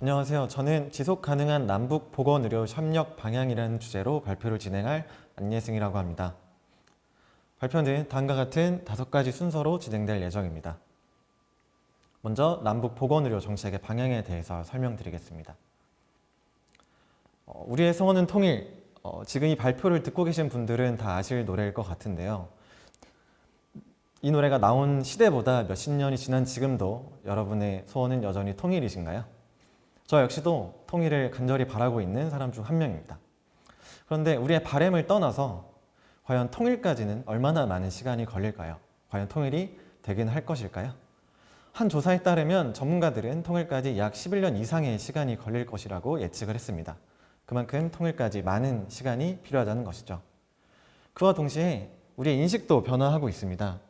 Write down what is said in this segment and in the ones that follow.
안녕하세요. 저는 지속가능한 남북보건의료 협력 방향이라는 주제로 발표를 진행할 안예승이라고 합니다. 발표는 다음과 같은 5가지 순서로 진행될 예정입니다. 먼저 남북보건의료 정책의 방향에 대해서 설명드리겠습니다. 우리의 소원은 통일. 지금 이 발표를 듣고 계신 분들은 다 아실 노래일 것 같은데요. 이 노래가 나온 시대보다 몇십 년이 지난 지금도 여러분의 소원은 여전히 통일이신가요? 저 역시도 통일을 간절히 바라고 있는 사람 중 한 명입니다. 그런데 우리의 바램을 떠나서 과연 통일까지는 얼마나 많은 시간이 걸릴까요? 과연 통일이 되긴 할 것일까요? 한 조사에 따르면 전문가들은 통일까지 약 11년 이상의 시간이 걸릴 것이라고 예측을 했습니다. 그만큼 통일까지 많은 시간이 필요하다는 것이죠. 그와 동시에 우리의 인식도 변화하고 있습니다.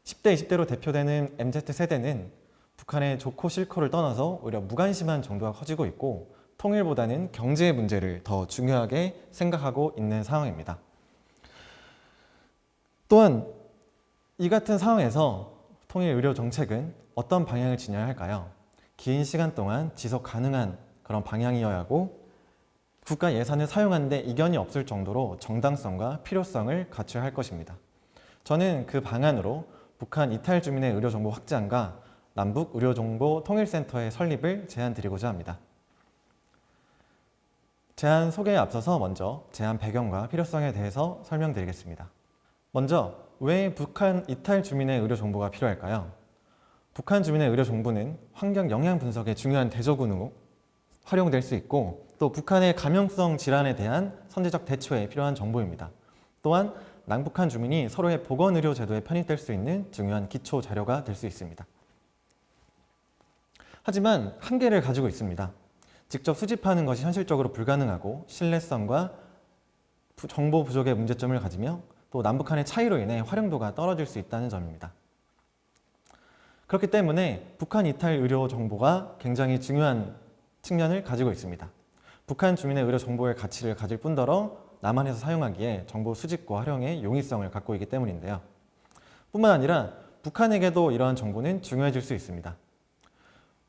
10대, 20대로 대표되는 MZ세대는 북한의 좋고 싫고를 떠나서 오히려 무관심한 정도가 커지고 있고 통일보다는 경제 문제를 더 중요하게 생각하고 있는 상황입니다. 또한 이 같은 상황에서 통일 의료 정책은 어떤 방향을 지녀야 할까요? 긴 시간 동안 지속 가능한 그런 방향이어야 하고 국가 예산을 사용하는데 이견이 없을 정도로 정당성과 필요성을 갖춰야 할 것입니다. 저는 그 방안으로 북한 이탈 주민의 의료 정보 확장과 남북 의료정보 통일센터의 설립을 제안드리고자 합니다. 제안 소개에 앞서서 먼저 제안 배경과 필요성에 대해서 설명드리겠습니다. 먼저 왜 북한 이탈 주민의 의료 정보가 필요할까요? 북한 주민의 의료 정보는 환경 영향 분석의 중요한 대조군으로 활용될 수 있고 또 북한의 감염성 질환에 대한 선제적 대처에 필요한 정보입니다. 또한 남북한 주민이 서로의 보건의료 제도에 편입될 수 있는 중요한 기초 자료가 될 수 있습니다. 하지만 한계를 가지고 있습니다. 직접 수집하는 것이 현실적으로 불가능하고 신뢰성과 정보 부족의 문제점을 가지며 또 남북한의 차이로 인해 활용도가 떨어질 수 있다는 점입니다. 그렇기 때문에 북한 이탈 의료 정보가 굉장히 중요한 측면을 가지고 있습니다. 북한 주민의 의료 정보의 가치를 가질 뿐더러 남한에서 사용하기에 정보 수집과 활용의 용이성을 갖고 있기 때문인데요. 뿐만 아니라 북한에게도 이러한 정보는 중요해질 수 있습니다.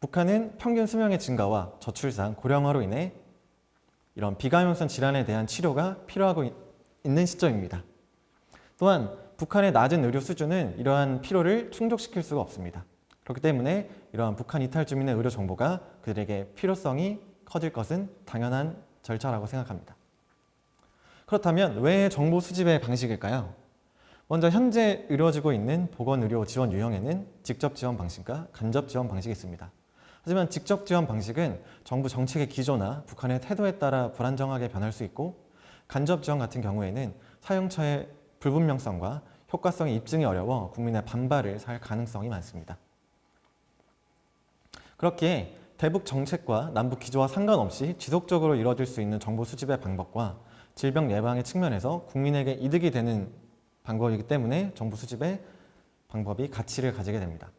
북한은 평균 수명의 증가와 저출산, 고령화로 인해 이런 비감염성 질환에 대한 치료가 필요하고 있는 시점입니다. 또한 북한의 낮은 의료 수준은 이러한 필요를 충족시킬 수가 없습니다. 그렇기 때문에 이러한 북한 이탈 주민의 의료 정보가 그들에게 필요성이 커질 것은 당연한 절차라고 생각합니다. 그렇다면 왜 정보 수집의 방식일까요? 먼저 현재 이루어지고 있는 보건의료 지원 유형에는 직접 지원 방식과 간접 지원 방식이 있습니다. 하지만 직접 지원 방식은 정부 정책의 기조나 북한의 태도에 따라 불안정하게 변할 수 있고 간접 지원 같은 경우에는 사용처의 불분명성과 효과성의 입증이 어려워 국민의 반발을 살 가능성이 많습니다. 그렇기에 대북 정책과 남북 기조와 상관없이 지속적으로 이루어질 수 있는 정보 수집의 방법과 질병 예방의 측면에서 국민에게 이득이 되는 방법이기 때문에 정보 수집의 방법이 가치를 가지게 됩니다.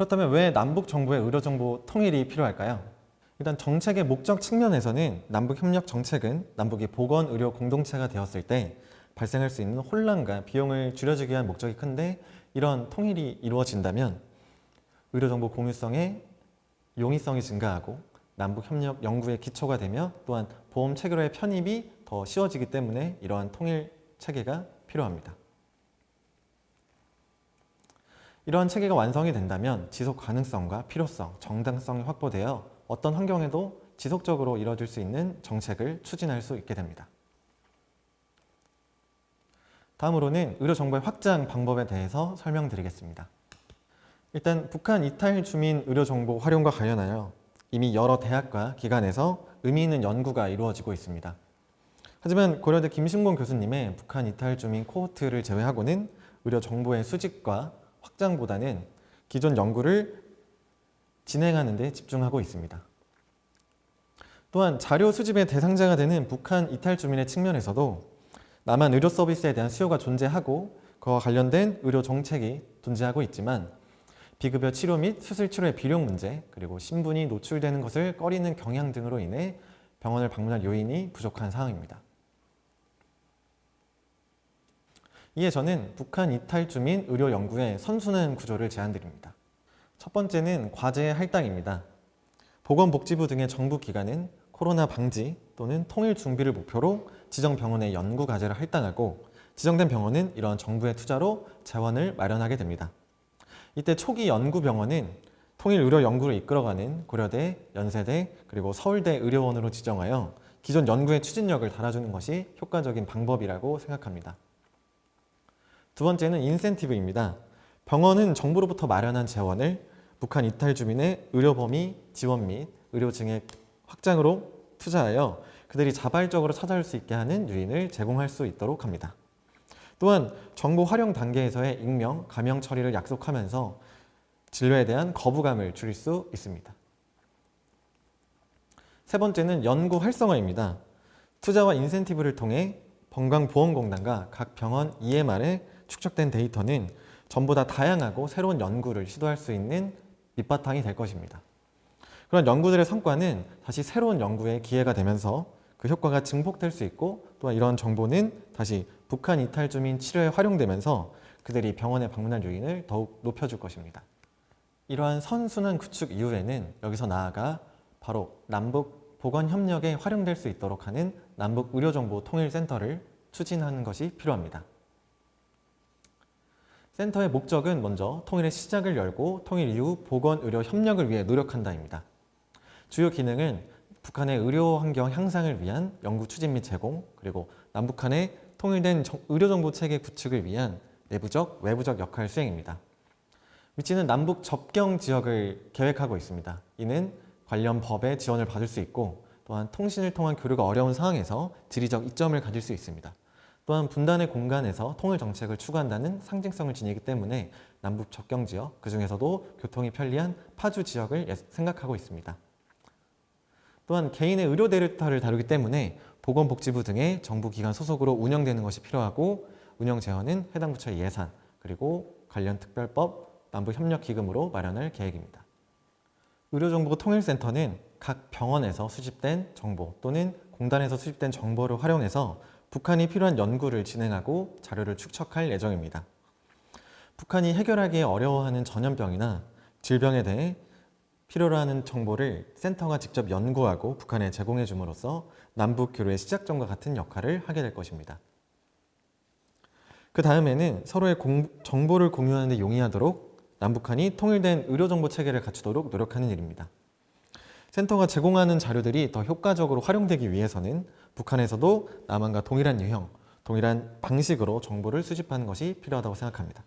그렇다면 왜 남북 정부의 의료 정보 통일이 필요할까요? 일단 정책의 목적 측면에서는 남북 협력 정책은 남북이 보건 의료 공동체가 되었을 때 발생할 수 있는 혼란과 비용을 줄여주기 위한 목적이 큰데 이런 통일이 이루어진다면 의료 정보 공유성의 용이성이 증가하고 남북 협력 연구의 기초가 되며 또한 보험 체계로의 편입이 더 쉬워지기 때문에 이러한 통일 체계가 필요합니다. 이러한 체계가 완성이 된다면 지속 가능성과 필요성, 정당성이 확보되어 어떤 환경에도 지속적으로 이뤄질 수 있는 정책을 추진할 수 있게 됩니다. 다음으로는 의료 정보의 확장 방법에 대해서 설명드리겠습니다. 일단 북한 이탈 주민 의료 정보 활용과 관련하여 이미 여러 대학과 기관에서 의미 있는 연구가 이루어지고 있습니다. 하지만 고려대 김신곤 교수님의 북한 이탈 주민 코호트를 제외하고는 의료 정보의 수집과 확장보다는 기존 연구를 진행하는 데 집중하고 있습니다. 또한 자료 수집의 대상자가 되는 북한 이탈 주민의 측면에서도 남한 의료 서비스에 대한 수요가 존재하고 그와 관련된 의료 정책이 존재하고 있지만 비급여 치료 및 수술 치료의 비용 문제 그리고 신분이 노출되는 것을 꺼리는 경향 등으로 인해 병원을 방문할 요인이 부족한 상황입니다. 이에 저는 북한 이탈 주민 의료 연구의 선순환 구조를 제안드립니다. 첫 번째는 과제 할당입니다. 보건복지부 등의 정부 기관은 코로나 방지 또는 통일 준비를 목표로 지정 병원의 연구 과제를 할당하고 지정된 병원은 이러한 정부의 투자로 재원을 마련하게 됩니다. 이때 초기 연구 병원은 통일 의료 연구를 이끌어가는 고려대, 연세대, 그리고 서울대 의료원으로 지정하여 기존 연구의 추진력을 달아주는 것이 효과적인 방법이라고 생각합니다. 두 번째는 인센티브입니다. 병원은 정부로부터 마련한 재원을 북한 이탈 주민의 의료 범위 지원 및 의료 증액 확장으로 투자하여 그들이 자발적으로 찾아올 수 있게 하는 유인을 제공할 수 있도록 합니다. 또한 정보 활용 단계에서의 익명, 감형 처리를 약속하면서 진료에 대한 거부감을 줄일 수 있습니다. 세 번째는 연구 활성화입니다. 투자와 인센티브를 통해 건강보험공단과 각 병원 EMR에 축적된 데이터는 전보다 다양하고 새로운 연구를 시도할 수 있는 밑바탕이 될 것입니다. 그런 연구들의 성과는 다시 새로운 연구의 기회가 되면서 그 효과가 증폭될 수 있고 또한 이러한 정보는 다시 북한 이탈 주민 치료에 활용되면서 그들이 병원에 방문할 요인을 더욱 높여줄 것입니다. 이러한 선순환 구축 이후에는 여기서 나아가 바로 남북 보건 협력에 활용될 수 있도록 하는 남북 의료정보통일센터를 추진하는 것이 필요합니다. 센터의 목적은 먼저 통일의 시작을 열고 통일 이후 보건 의료 협력을 위해 노력한다입니다. 주요 기능은 북한의 의료 환경 향상을 위한 연구 추진 및 제공, 그리고 남북한의 통일된 의료정보 체계 구축을 위한 내부적, 외부적 역할 수행입니다. 위치는 남북 접경 지역을 계획하고 있습니다. 이는 관련 법의 지원을 받을 수 있고 또한 통신을 통한 교류가 어려운 상황에서 지리적 이점을 가질 수 있습니다. 또한 분단의 공간에서 통일 정책을 추구한다는 상징성을 지니기 때문에 남북 접경 지역, 그 중에서도 교통이 편리한 파주 지역을 생각하고 있습니다. 또한 개인의 의료 데이터를 다루기 때문에 보건복지부 등의 정부기관 소속으로 운영되는 것이 필요하고 운영 재원은 해당 부처의 예산, 그리고 관련 특별법, 남북협력기금으로 마련할 계획입니다. 의료정보통일센터는 각 병원에서 수집된 정보 또는 공단에서 수집된 정보를 활용해서 북한이 필요한 연구를 진행하고 자료를 축적할 예정입니다. 북한이 해결하기 어려워하는 전염병이나 질병에 대해 필요로 하는 정보를 센터가 직접 연구하고 북한에 제공해 줌으로써 남북 교류의 시작점과 같은 역할을 하게 될 것입니다. 그 다음에는 서로의 정보를 공유하는 데 용이하도록 남북한이 통일된 의료정보 체계를 갖추도록 노력하는 일입니다. 센터가 제공하는 자료들이 더 효과적으로 활용되기 위해서는 북한에서도 남한과 동일한 유형, 동일한 방식으로 정보를 수집하는 것이 필요하다고 생각합니다.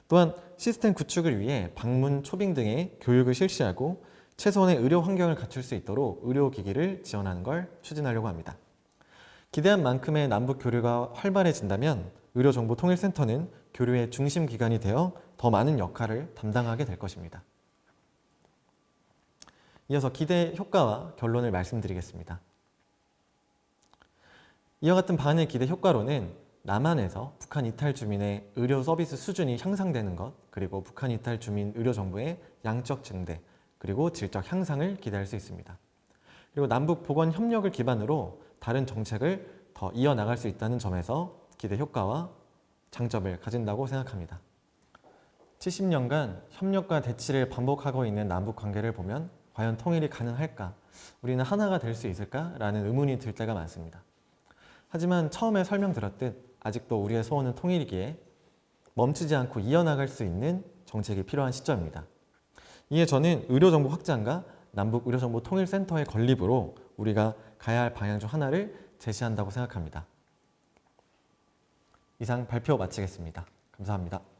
또한 시스템 구축을 위해 방문, 초빙 등의 교육을 실시하고 최소한의 의료 환경을 갖출 수 있도록 의료기기를 지원하는 걸 추진하려고 합니다. 기대한 만큼의 남북 교류가 활발해진다면 의료정보통일센터는 교류의 중심 기관이 되어 더 많은 역할을 담당하게 될 것입니다. 이어서 기대 효과와 결론을 말씀드리겠습니다. 이와 같은 반의 기대 효과로는 남한에서 북한 이탈 주민의 의료 서비스 수준이 향상되는 것, 그리고 북한 이탈 주민 의료 정보의 양적 증대, 그리고 질적 향상을 기대할 수 있습니다. 그리고 남북 보건 협력을 기반으로 다른 정책을 더 이어나갈 수 있다는 점에서 기대 효과와 장점을 가진다고 생각합니다. 70년간 협력과 대치를 반복하고 있는 남북 관계를 보면 과연 통일이 가능할까? 우리는 하나가 될 수 있을까? 라는 의문이 들 때가 많습니다. 하지만 처음에 설명드렸듯 아직도 우리의 소원은 통일이기에 멈추지 않고 이어나갈 수 있는 정책이 필요한 시점입니다. 이에 저는 의료정보 확장과 남북 의료정보통일센터의 건립으로 우리가 가야 할 방향 중 하나를 제시한다고 생각합니다. 이상 발표 마치겠습니다. 감사합니다.